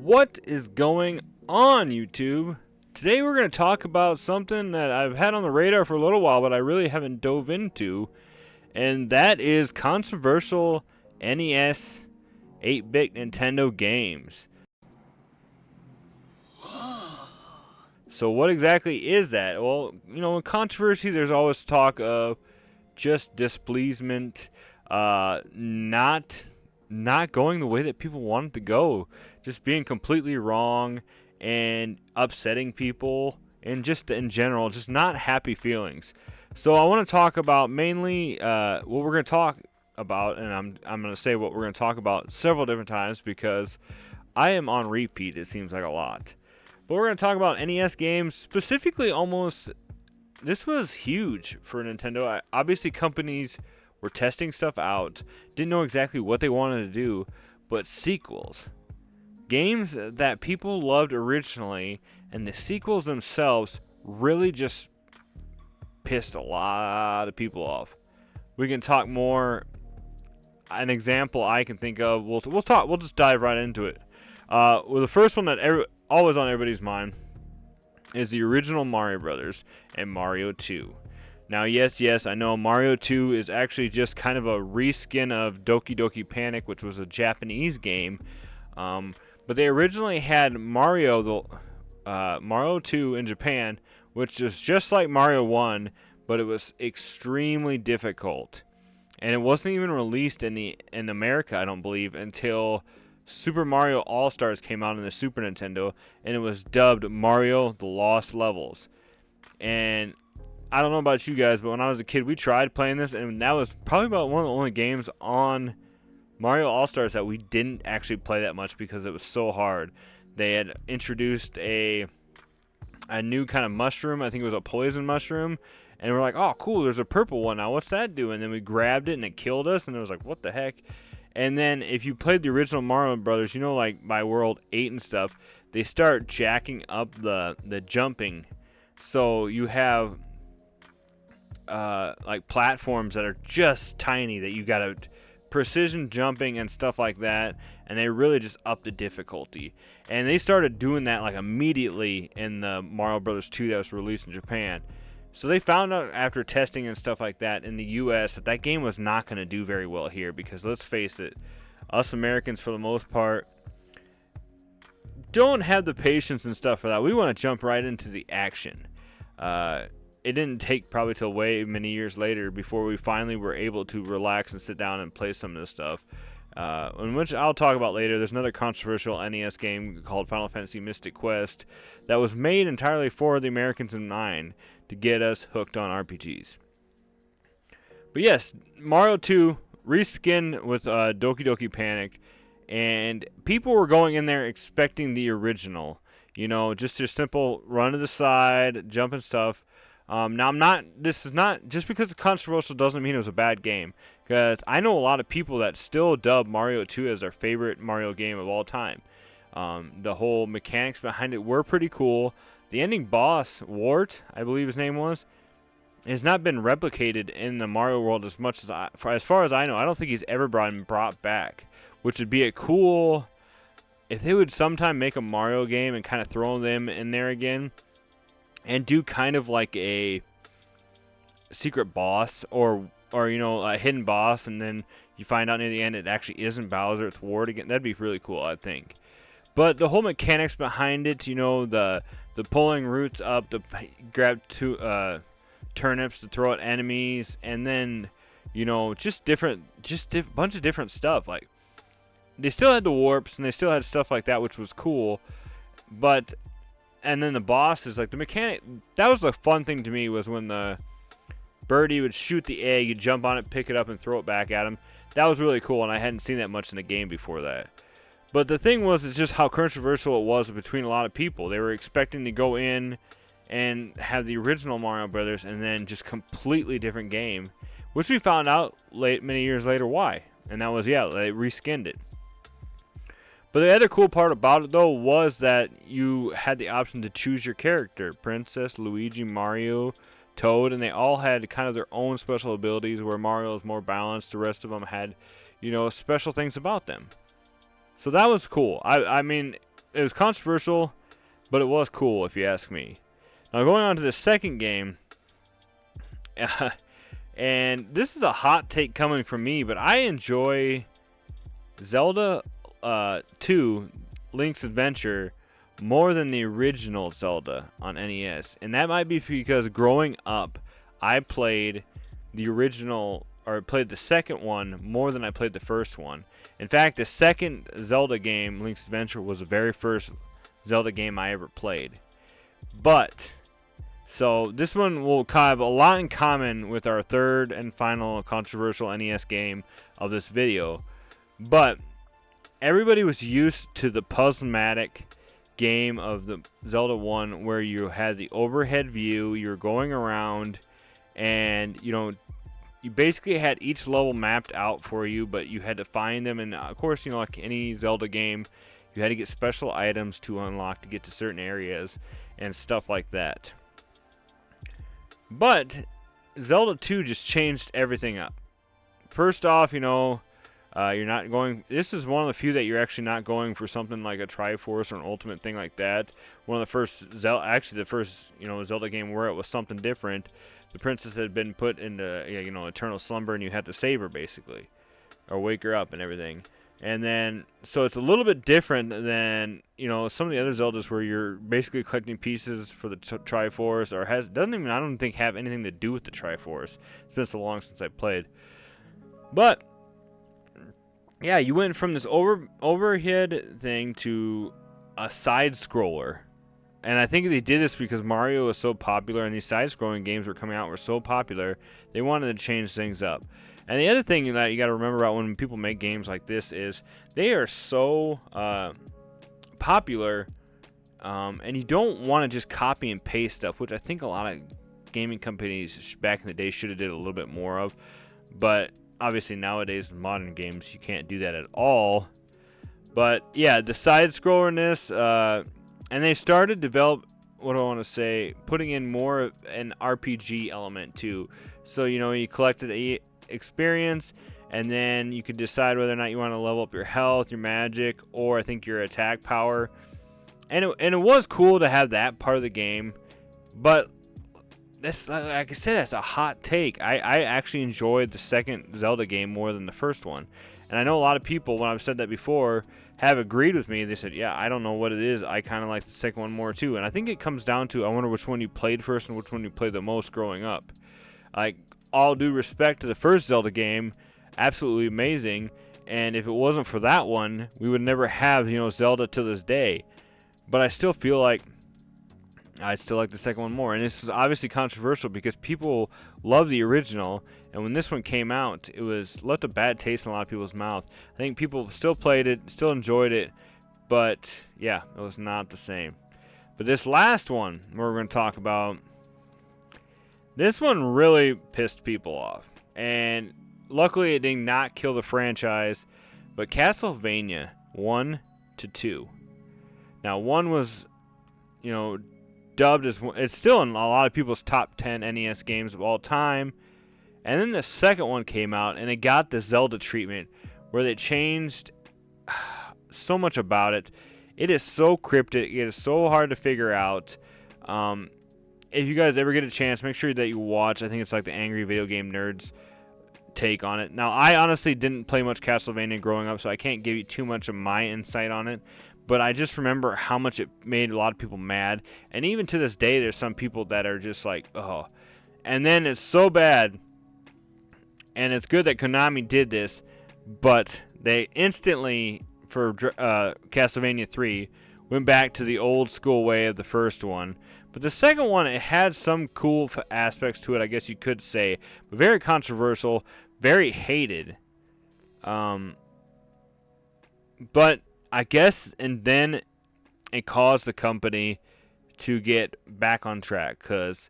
What is going on, YouTube? Today we're going to talk about something that I've had on the radar for a little while, but I really haven't dove into, and that is controversial NES 8-bit Nintendo games. So what exactly is that? Well, you know, in controversy there's always talk of just displeasement, not going the way that people want it to go, just being completely wrong and upsetting people, and just in general, just not happy feelings. So I want to talk about mainly what we're going to talk about, and I'm going to say what we're going to talk about several different times because I am on repeat, it seems like a lot. But we're going to talk about NES games, specifically this was huge for Nintendo. Obviously, companies were testing stuff out, didn't know exactly what they wanted to do, but sequels. Games that people loved originally, and the sequels themselves really just pissed a lot of people off. We can talk more. An example I can think of, we'll just dive right into it. Well, the first one that always on everybody's mind is the original Mario Brothers and Mario 2. Now, yes, I know Mario 2 is actually just kind of a reskin of Doki Doki Panic, which was a Japanese game. But they originally had Mario 2 in Japan, which is just like Mario 1, but it was extremely difficult. And it wasn't even released in America, I don't believe, until Super Mario All-Stars came out on the Super Nintendo, and it was dubbed Mario The Lost Levels. And I don't know about you guys, but when I was a kid, we tried playing this, and that was probably about one of the only games on Mario All-Stars that we didn't actually play that much because it was so hard. They had introduced a new kind of mushroom. I think it was a poison mushroom, and we're like, oh, cool, there's a purple one now. What's that do? And then we grabbed it, and it killed us, and it was like, what the heck? And then if you played the original Mario Brothers, you know, like by World 8 and stuff, they start jacking up the jumping. So you have like platforms that are just tiny that you gotta precision jumping and stuff like that, and they really just up the difficulty. And they started doing that like immediately in the Mario Brothers 2 that was released in Japan. So they found out after testing and stuff like that in the US that game was not going to do very well here, because let's face it, us Americans for the most part don't have the patience and stuff for that. We want to jump right into the action. It didn't take probably till way many years later before we finally were able to relax and sit down and play some of this stuff. Which I'll talk about later. There's another controversial NES game called Final Fantasy Mystic Quest that was made entirely for the Americans in mind to get us hooked on RPGs. But yes, Mario 2 reskinned with Doki Doki Panic, and people were going in there expecting the original. You know, just your simple run to the side, jump and stuff. Now, this is not, just because it's controversial doesn't mean it was a bad game, because I know a lot of people that still dub Mario 2 as their favorite Mario game of all time. The whole mechanics behind it were pretty cool. The ending boss, Wart, I believe his name was, has not been replicated in the Mario world as much as far as I know. I don't think he's ever brought back, which would be a cool, if they would sometime make a Mario game and kind of throw them in there again, and do kind of like a secret boss, or you know, a hidden boss, and then you find out near the end it actually isn't Bowser, it's Wart again. That'd be really cool, I think. But the whole mechanics behind it, you know, the pulling roots up to grab two turnips to throw at enemies, and then, you know, just bunch of different stuff. Like, they still had the warps and they still had stuff like that, which was cool. But and then the bosses, like the mechanic, that was the fun thing to me, was when the birdie would shoot the egg, you jump on it, pick it up, and throw it back at him. That was really cool, and I hadn't seen that much in the game before that. But the thing was, it's just how controversial it was between a lot of people. They were expecting to go in and have the original Mario Brothers, and then just completely different game, which we found out many years later why. And that was, yeah, they reskinned it. But the other cool part about it, though, was that you had the option to choose your character. Princess, Luigi, Mario, Toad, and they all had kind of their own special abilities, where Mario was more balanced. The rest of them had, you know, special things about them. So that was cool. I mean, was controversial, but it was cool if you ask me. Now going on to the second game, and this is a hot take coming from me, but I enjoy Zelda 2 Link's Adventure more than the original Zelda on NES. And that might be because growing up, I played the original, or played the second one more than I played the first one. In fact, the second Zelda game, Link's Adventure, was the very first Zelda game I ever played. But, so this one will have a lot in common with our third and final controversial NES game of this video. But everybody was used to the puzzle-matic game of the Zelda 1 where you had the overhead view, you were going around, and you basically had each level mapped out for you, but you had to find them, and of course, like any Zelda game, you had to get special items to unlock to get to certain areas and stuff like that. But Zelda 2 just changed everything up. First off, you're not going. This is one of the few that you're actually not going for something like a Triforce or an Ultimate thing like that. One of the first the first Zelda game where it was something different. The princess had been put into eternal slumber, and you had to save her basically, or wake her up and everything. And then so it's a little bit different than some of the other Zeldas where you're basically collecting pieces for the Triforce, or I don't think have anything to do with the Triforce. It's been so long since I played, but. Yeah, you went from this overhead thing to a side-scroller. And I think they did this because Mario was so popular and these side-scrolling games were coming out were so popular, they wanted to change things up. And the other thing that you got to remember about when people make games like this is they are so popular, and you don't want to just copy and paste stuff, which I think a lot of gaming companies back in the day should have did a little bit more of. But obviously nowadays in modern games you can't do that at all. But yeah, the side-scrollerness, and they started to develop, putting in more of an RPG element too. So you collected a experience, and then you could decide whether or not you want to level up your health, your magic, or I think your attack power. And it was cool to have that part of the game, but that's, like I said, that's a hot take. I actually enjoyed the second Zelda game more than the first one. And I know a lot of people, when I've said that before, have agreed with me. They said, yeah, I don't know what it is. I kind of like the second one more too. And I think it comes down to, I wonder which one you played first and which one you played the most growing up. Like, all due respect to the first Zelda game, absolutely amazing. And if it wasn't for that one, we would never have, Zelda to this day. But I still feel like I still like the second one more. And this is obviously controversial because people love the original, and when this one came out, it was left a bad taste in a lot of people's mouth. I think people still played it, still enjoyed it, but yeah, it was not the same. But this last one we're going to talk about, this one really pissed people off. And luckily it did not kill the franchise, but Castlevania 1 to 2. Now 1 was, dubbed as, it's still in a lot of people's top 10 NES games of all time. And then the second one came out, and it got the Zelda treatment, where they changed so much about it. It is so cryptic. It is so hard to figure out. If you guys ever get a chance, make sure that you watch. I think it's like the Angry Video Game Nerds take on it. Now, I honestly didn't play much Castlevania growing up, so I can't give you too much of my insight on it. But I just remember how much it made a lot of people mad. And even to this day, there's some people that are just like, oh. And then it's so bad. And it's good that Konami did this. But they instantly, for Castlevania 3, went back to the old school way of the first one. But the second one, it had some cool aspects to it, I guess you could say. But very controversial, very hated. But I guess, and then it caused the company to get back on track, because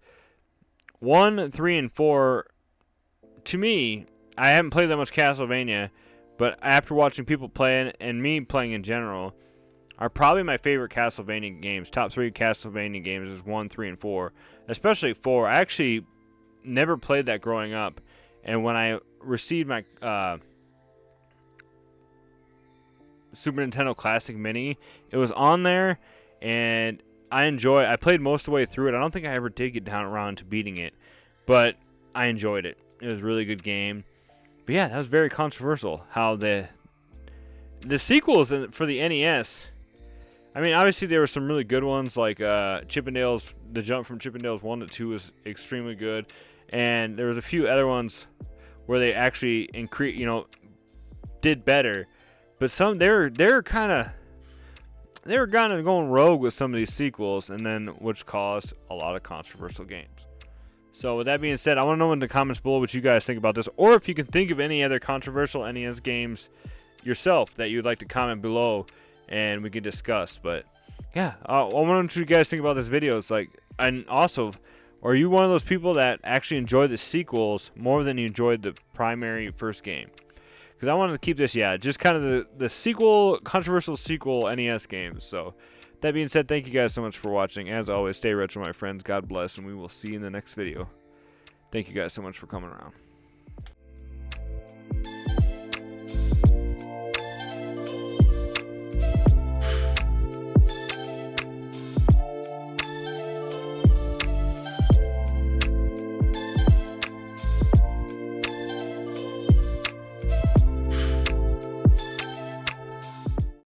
1, 3, and 4, to me, I haven't played that much Castlevania, but after watching people playing, and me playing in general, are probably my favorite Castlevania games. Top 3 Castlevania games is 1, 3, and 4, especially 4. I actually never played that growing up, and when I received my Super Nintendo Classic Mini. It was on there, and I played most of the way through it. I don't think I ever did get down around to beating it, but I enjoyed it. It was a really good game. But yeah, that was very controversial how the sequels for the NES. I mean, obviously there were some really good ones like Chippendales. The jump from Chippendales 1 to 2 was extremely good, and there was a few other ones where they actually did better. But some they're kind of going rogue with some of these sequels, and then which caused a lot of controversial games. So with that being said, I want to know in the comments below what you guys think about this, or if you can think of any other controversial NES games yourself that you'd like to comment below, and we can discuss. But yeah, I want to know what you guys think about this video. It's like, and also, are you one of those people that actually enjoy the sequels more than you enjoyed the primary first game? Because I wanted to keep this, just kind of the controversial sequel NES games. So that being said, thank you guys so much for watching. As always, stay retro, my friends. God bless, and we will see you in the next video. Thank you guys so much for coming around.